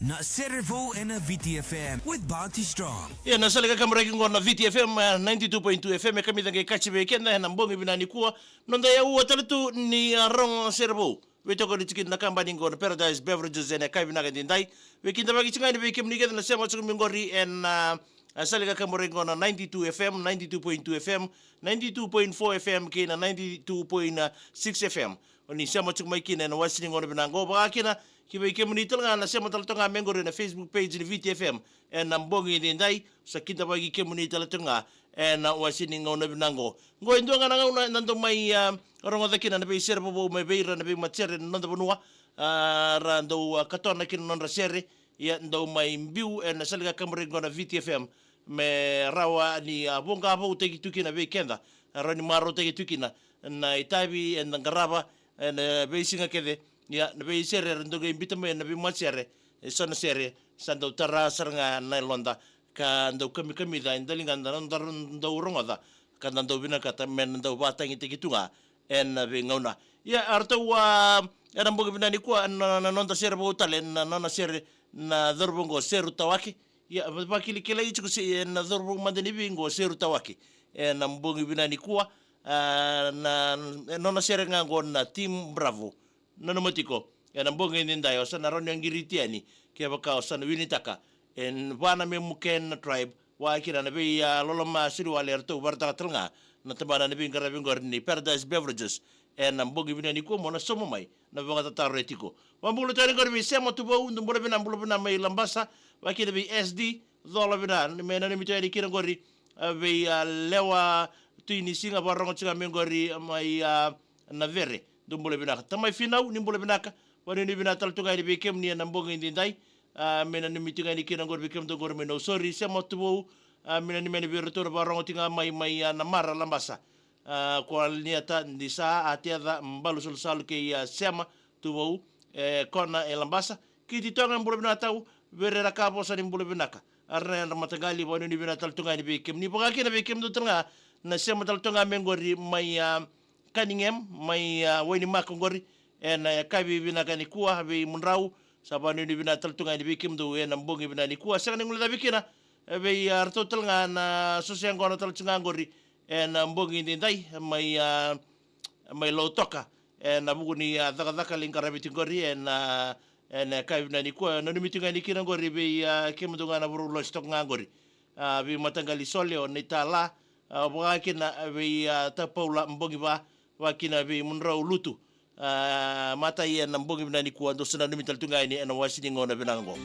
na Serevou and Viti FM with Bounty Strong. Yeah, nasali kakaburaki ngona Viti FM 92.2 FM kami tangai kachi bekenda na mbongi binani kuwa nonda yauwa talatu ni rong Serevou. Wetoko ditikin na kamba ngona Paradise Beverages and kai binaga dindai. Wekinda bagi chingai ni bekem nigeda na sema chukum ngori and asali kakaburaki ngona 92 FM, 92.2 FM, 92.4 FM kina 92.6 FM. Oni sema chukum kina na wasini ngona binango bakina kibai kemunital nga na sema talatonga mengore na Facebook page ni Viti FM and nambongi dindai sa kita bagi kemunital tunga and wasini ngona binango ngo ndo nga nga nando may rongo kina na bay Serevou may beira na vei-matasere nando vanua rando katona kina nondra sere ya ndo may mbiu and nasaliga kamre ngona Viti FM me rawa ni voqa-voutaki tukina vei-kenda rani maro teki tukina na itabi and ngaraba and vei-singa kede ya na vei-sere rando ga imbita me na vei-matasere sana sere sando tara saranga na londa ka ndo kami da indalinga ndo rongo da ka ndo bina ka men ndo batangi teki tunga en ve ngauna ya arto wa era mboga bina ni kwa na nonda sere botale na sere na dorbongo seru tawaki ya bakili kila ichi kusi na dorbongo mandeni bingo seru tawaki en mboga bina ni kwa na nona sere ngango na team bravo nono motiko en mboga ninda yo sana ronyo ngiritiani ke baka sana winitaka en wana me muken tribe wa kira na be loloma siru wale arto barta tranga na tabana na veiqaravi ngorni Paradise Beverages en mbogi bina ni ko mona somo mai na vanga tataretiko wambulo tani gorbi sema tubo ndumbolo bina mbulo bina mai lambasa wa kira be SD dola bina mena ni mitani kira ngori be lewa tuini singa barongo chinga mengori mai na vere ndumbolo bina tamai finau ni mbulo bina ka wani ni bina tal tunga ni be kem ni na mbogi ndindai mena ni mitinga ni kira ngorbi kem do gorme no sorry sema tubo mina ni meni virtual barongo tinga mai na mara lambasa kwa niata ni saa atiada mbalu sul ke ya sema tubo kona lambasa kiti tonga mbulu bina tau vere rakabo sa ni mbulu binaka arna matagali bonu ni bina tal tunga ni bekem ni bogaki na bekem do tunga na sema tal tunga mengori mai kaningem mai weni makongori en kabi bina kani kuwa be munrau sabanu ni bina tal tunga ni bekem do en mbongi bina ni kuwa sanga ngula bikina be arto talnga na sosiang gono tal ngangori en mbongi ndai mai lo toka en bugu ni daka veiqaravi tingori en kaibna ni ko no mitinga ni kina ngori be kemdunga na buru lo stok ngangori be matangali soleo ni tala buga kina be tapaula mbongi ba wakina be munro lutu mata ye na mbongi bna ni ko ndo sona mital tunga ni en wasini ngona binango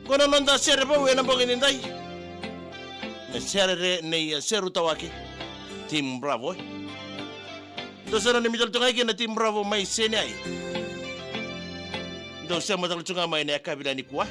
kono nonda Serevou ena mbogi ndai sere ne seru tawaki team bravo do sana ni mital tunga na team bravo mai senai do sema tal tunga mai ne kabila ni kwa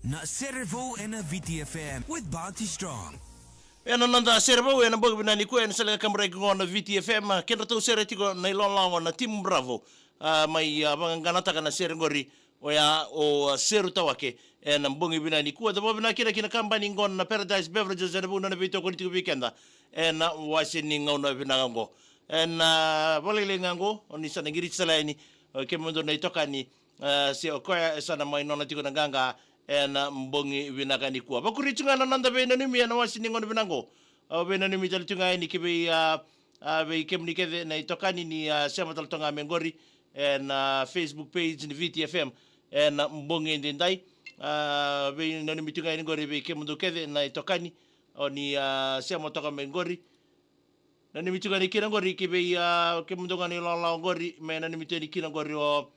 Na Serevou en Viti FM with Bounty Strong. Ena nanda Serevou ena bogi binani ko ena sala kamera ko na Viti FM kena to sere tiko na ilonlawa na Team Bravo mai banganata kana serengori o seru tawake ena bongi binani ko da bobina kina kambani ngon na Paradise Beverages ena buna na vito ko tiko weekenda ena wasini ngona binango ena bolele ngango oni sana ngiri sala ini kemondo na itokani si okoya sana mai nona tiko na ganga ena mbongi binakani kuwa bakuritunga na nanda bena nimi na wasini ngono binango bena nimi talitunga ni kibe be kemnikede na itokani ni sema talitunga mengori na Facebook page ni Viti FM na mbongi ndindai be nimi tunga ni ngori be kemundo kede na itokani oni sema toka mengori na nimi tunga ni kina ngori kibe kemundo ngani la ngori me na nimi tuni kina ngori o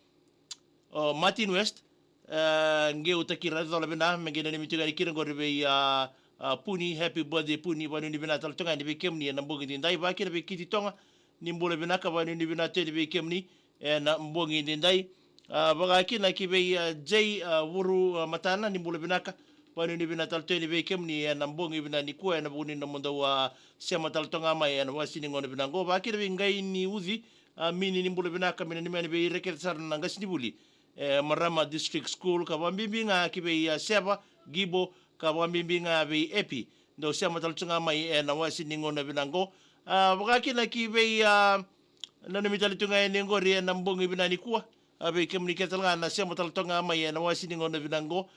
Martin West nge utakira dola bina mengena ni mituga kira ngori be puni happy birthday puni banu ni bina tal tonga ni be kemni na mbongi ndai ba kira be kiti tonga ni mbole bina ka banu ni bina tedi be kemni na mbongi ndai baga kina ki be j wuru matana ni mbole bina ka banu ni bina tal tedi be kemni na mbongi bina ni ko na buni na mondo wa sema tal tonga mai na wasini ngono bina ngo ba kira be ngai ni uzi mini ni mbole bina ka mina ni mani be rekel sar na ngasni buli Marama District School ka wambimbinga ki be seba gibo ka wambimbinga be epi ndo sema taltunga mai na wasini ngona binango wakaki na ki be na mitalitunga ni ngori na mbongi binani kuwa be communicate na sema taltunga mai na wasini ngona binango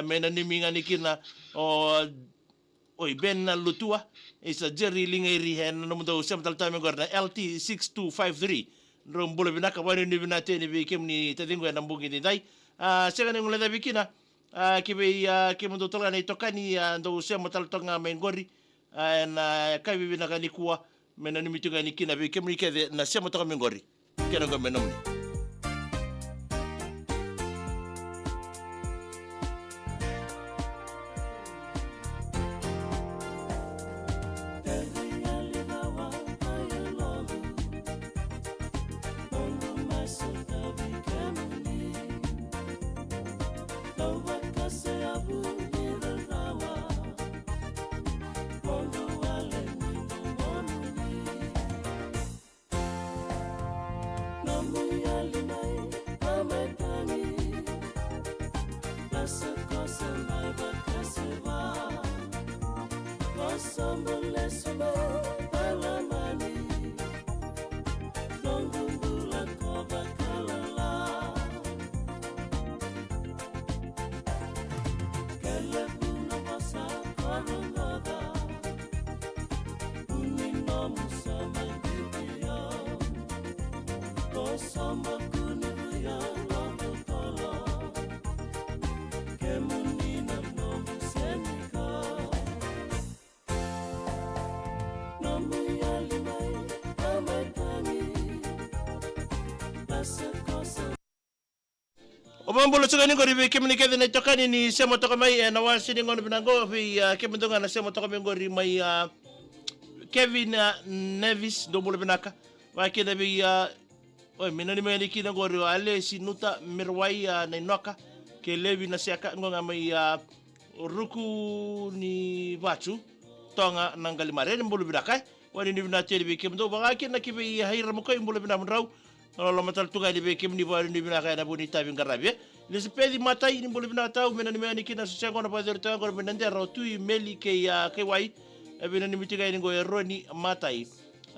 mena niminga nikina oi ben na lutua isa jerry lingeri hen no ndo sema taltame ngorna LT 6253 rombolo binaka bani ni binate ni bikemni tadingo na mbungi ndai sega ni ngulenda bikina kibe kemundo tola ni tokani ndo sema taltonga mengori na kai binaka ni kuwa mena ni mitunga ni kina bikemni kede na sema toka mengori kena ngo menomni Namu yalima Obambulo tsogani ngori be kemni kede na tokani ni semo toka mai na wasi ni ngono binango vi kemndonga na semo toka ngori mai Kevin Nevis do bolo binaka wa kede be oi minani mai kina ngori ale sinuta mirwai na inoka ke levi na siaka ngonga mai ruku ni vachu tonga nangali mare ni bolo binaka wani ni bina tele be kemdo ba kina kibe haira mo ko bolo binam raw lo matal tuga di be kemni ba ni bina ka na bonita veiqaravi le sepedi matai ni bolo bina tau mena ni mani kina so ngona ba der tanga mena ndero tu meli ke ya ke wai e bina ni mitiga ni go eroni matai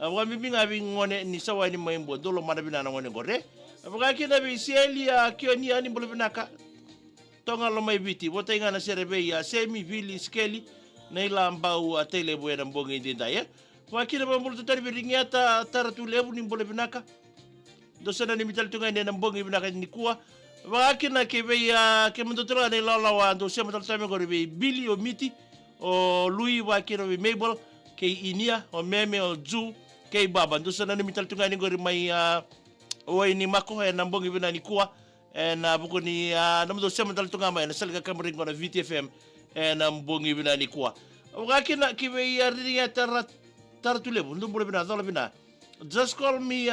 wa mi binga bi ngone ni sawa ni maimbo dolo mana bina na ngone gore ba kina bi sieli ya kioni ani bolo bina ka tonga lo mai viti bota ngana serebe ya semi vili skeli nei lambau a tele buena mbongi dinda ya wa kina ba bolo tari bi ringata taratu lebu ni bolo bina ka do sana ni mital tunga ni mbongi bina ka ni kuwa wakina ke veia ke mendotela nei lalawa do se matal tame gore be Billy o miti o Louis wakina be Mabel ke inia o meme o Ju ke baba do sana ni mital tunga ni gore mai o ini mako e nambongi bina ni kuwa e na buko ni na do se matal tunga mai na salga kamring ngona Viti FM e nambongi bina ni kuwa wakina ke veia ringa taratulebu ndo bole bina dola bina just call me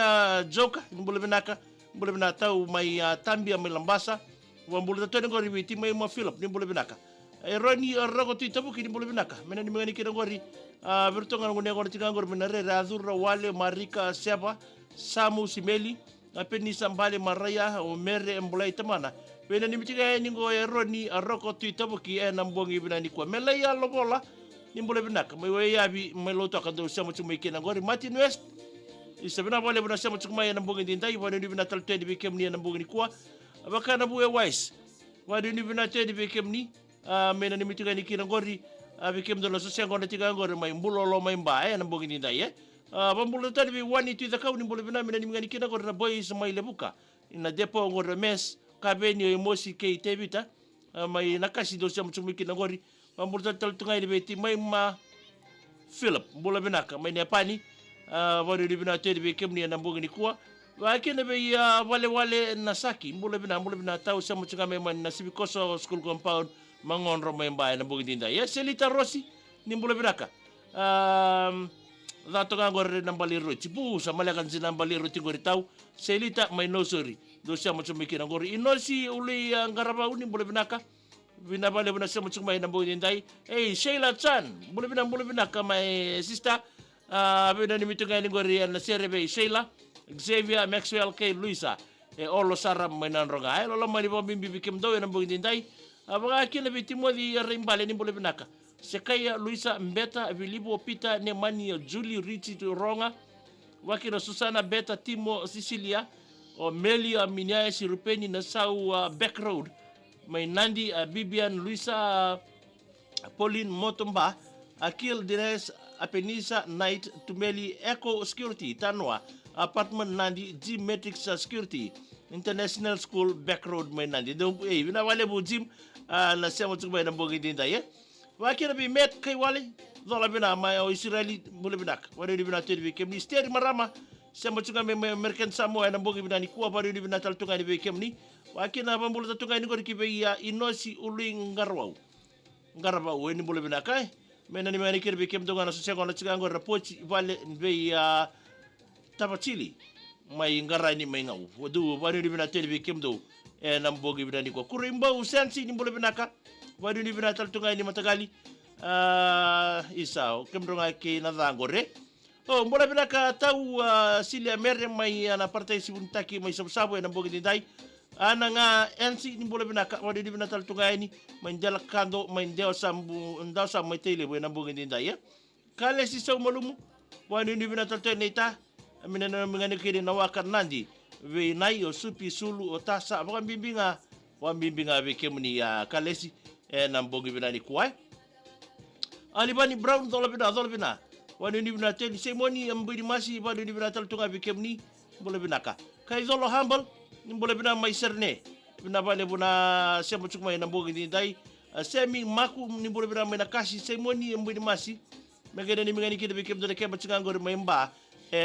Joker bole bina ka bole bina tau mai tambia mai lambasa wa bole tatu ngori viti mai mo Philip ni bole binaka e roni rogo tu tabu ki ni bole binaka mena ni mengani kira ngori bertonga ngone ngori tinga ngori menare razura wale marika seba samu simeli apeni sambale maraya o mere embolai tamana mena ni mitiga ni ngo e roni rogo tu tabu ki e nambongi bina ni kwa mela ya lobola ni bole binaka mai we yabi mai loto ka do samu chumai kina ngori Martin West isabina wale buna sema tukumai na mbongi ndai wani ni bina talte di bekem ni na mbongi ni kwa abaka na buwe wise wani ni bina te di bekem ni mena ni mitiga ni kina ngori bekem do la so sengo na tiga ngori mai mbulo lo mai mba na mbongi ndai bambulo tadi bi wani tu zakau ni mbulo bina mena ni ngani kina ngori na boys mai lebuka ina depo ngori mes kabeni emosi ke tebita mai nakasi do sema tukumai kina ngori bambulo talte tungai di beti mai ma Philip mbulo bina ka mai ne pani wani ni bina te di bekem ni na mbongi ni kwa wakina be wale nasaki mbule bina tau sa mutunga memang nasibi koso school compound mangonro memba na mbongi dinda ya selita rosi ni mbule binaka dato ngor na baliro tipu sa malakan sina baliro tingori tau selita mai nosori do sa mutunga mikina ngor inosi uli ngaraba uni mbule binaka bina bale bina sa mutunga na mbongi dinda hey Sheila Chan mbule binaka my sister bina ni mitunga ni ngori na serebe Sheila Xavier Maxwell K Luisa e olo sara mainan ronga lo mani bo bimbi bikem do na mbongi ndai abaga kina bitimo di rimbale ni bole binaka sekaya Luisa Mbeta Vilibo Pita ne mani Julie Richie ronga wakina Susana Beta Timo Sicilia o Melia Minya Sirupeni na sau back road mai Nandi Bibian Luisa Pauline Motomba Akil Dines Apenisa Night Tumeli Eco Security Tanwa apartment Nandi Gym Matrix Security International School Back Road mai Nandi donc vina wale bu gym na sema tukubay na mbongi dinda ye wakina bi met kay wale dola bina mai o Israeli bule binak wale di bina tedi kemni steri marama sema tukubay mai American Samoa na mbongi bina ni kuwa bari di bina taltunga ni kemni wakina bambulu taltunga ni gori kibe ya inosi uli ngaraba weni bule binak ay mena ni mani kirbe kem donga na so sego na tsigango rapochi vale be ya tapachili mai ngara ni mai ngau wadu bari ni bina tele kem do e na mbogi bina ni ko kurimba usensi ni mbole binaka bari ni bina taltunga ni matagali isa kem donga ke na dangore o mbole binaka tau silia mere mai na partai sibuntaki mai sabsabo na mbogi dindai ana nga ensi ni mbole binaka bari ni bina taltunga ni mandela kando mandeo sambu ndao sam mai tele bo na mbogi dindai kale si so malumu bari ni bina taltunga nita amina na mengani kiri na wakan nandi we nai o supi sulu o tasa wa bimbinga be kemni ya kalesi na mbongi bina ni kwai alibani brown dola bina wani ni bina teli semoni ambidi masi wani ni bina taltunga be kemni bola binaka kai dolo humble ni bola bina mai serne bina bale buna semo chukma na mbongi ni dai semi maku ni bola bina mai nakasi semoni ambidi masi megene ni mengani kiri be kemdo de keba chingangor mai mba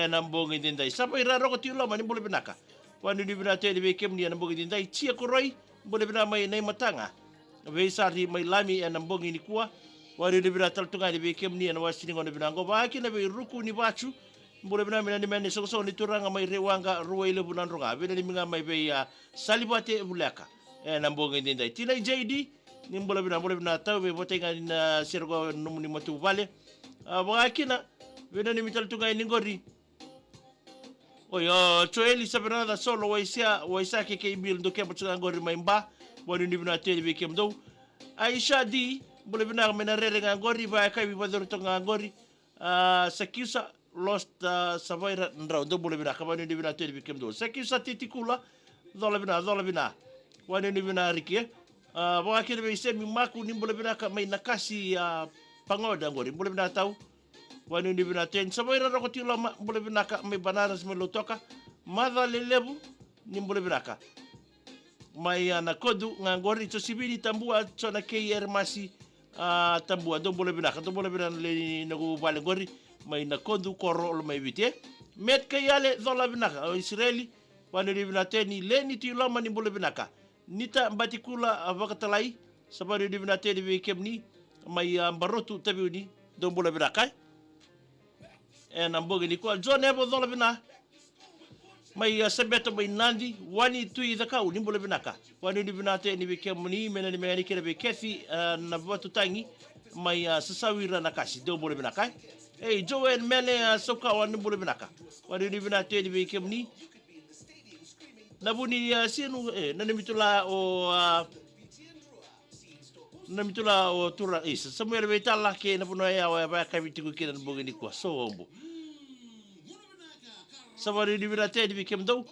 na mbongi dindai sapa ira roko tiulo mani bole binaka wani ni bina tele be kemni na mbongi dindai chia koroi bole bina mai nei matanga vei sari mai lami e nambongi ni kua wari ni bina taltunga ni vei kem ni na wasini ngone bina ngo ba kina vei ruku ni bachu bole bina mina ni mene so ni turanga mai rewanga ruwa ile bunan ronga bina ni minga mai vei salibate bulaka e nambongi ni ndai tina JD ni bole bina tau vei botenga na Serevou numuni matu vale ba kina bina ni mitaltunga ni ngori oyo choeli sabenada solo waisa ke bil do ke botsa ngori maimba boni ni bina tele be kem do Aisha di bole bina mena rere ngori ba kai bi bador to ngori sakiusa lost savaira ndra do bole bina ka boni ni bina tele be kem do sakiusa titikula dola bina wani ni bina rike ba ke be se mi maku ni bole bina ka mai nakasi pangoda ngori bole bina tau wani ni bina ten savaira ro ko tilo bole bina ka mai bananas me lotoka madha lelebu ni bole bina ka mai ana kodu ngangori to sibiri tambua chona KR masi tambua do bole bina le no vale ngori mai na kodu koro mai vite met kayale dola bina ka Israeli wani ni bina teni leni tilo mani bole bina ka nita batikula avakatalai sabari ni bina teni be kemni mai barotu tabiuni do bole bina ka e nambogi ni kwa John ebo dola bina mai sabeto mai nandi wani tui the kau ni bole bina ka wani ni bina te ni beke muni mena ni mena ni kere be kefi na watu tangi mai sasawira na kasi do bole bina ka e Joel mele soka wani bole bina ka wani ni bina te ni beke muni na buni sinu na ni mitula o tura isa Samuel Vetala ke na puno ya wa ba ka vitiku ke na bogi ni kwa so ombo sabari ni bina te ni beke mdo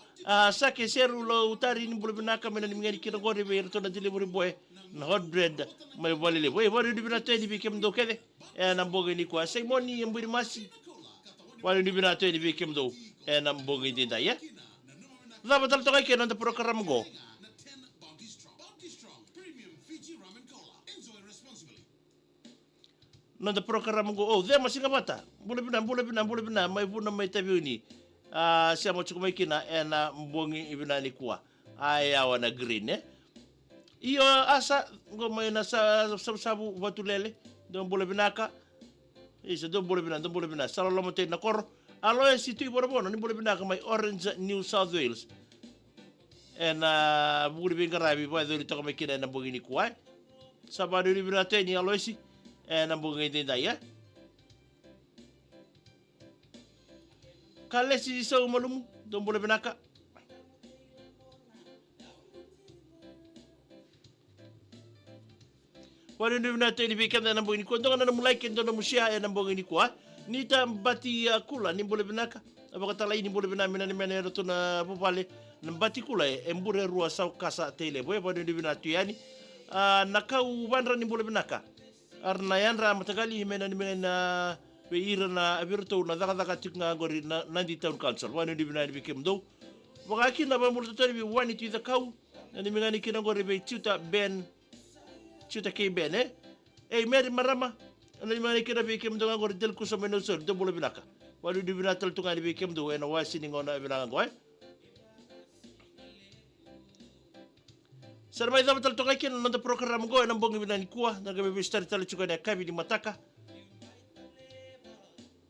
sake seru lo utari ni bole bina ka mena ni ngani kira gori be to na delivery boy na hot bread mai bolele boy wari ni bina te ni beke mdo kede e na bogi ni kwa sai moni mburi masi wari ni bina te ni beke mdo e na bogi dinda ya la batal to ke na program go na the program go oh there masinga bata bole bina mai buna mai tabiuni sia mo chukumai kina na mbongi ibina ni kuwa aya wana green iyo asa go mai na sabu batulele don bole binaka isa don bole bina sala lo mote na kor alo situ borbono ni bole binaka mai Orange New South Wales bule veiqaravi vai do to mai kina na mbongi ni kuwa sabadu ni bina teni alo si na mbongi dinda ya kalesi so malumu don bole binaka wani ni bina teni be kenda na mbongi ko ndonga na mulai kendo na mushia na mbongi ni kwa nita mbati kula ni bole binaka abakatala ni bole bina mina ni mena to na popale na mbati kula embure rua sau kasa tele boy wani ni bina tuyani nakau bandra ni bole binaka arna yanra matagali mena ni mena be irana abirto na daga tiknga gori na nandi town council wani ni bina ni bikem do wakaki na bamurto tori bi wani tu the kau na ni mingani kina gori be chuta ke ben meri marama na ni mani kina bikem do gori del kuso meno so do bolo binaka wani ni bina tal tunga ni bikem do na wasi ni ngona bina ngoi Sermai da tal tunga kina na program go na bongi bina ni kuwa na gabe stari tal chuka na kabi ni mataka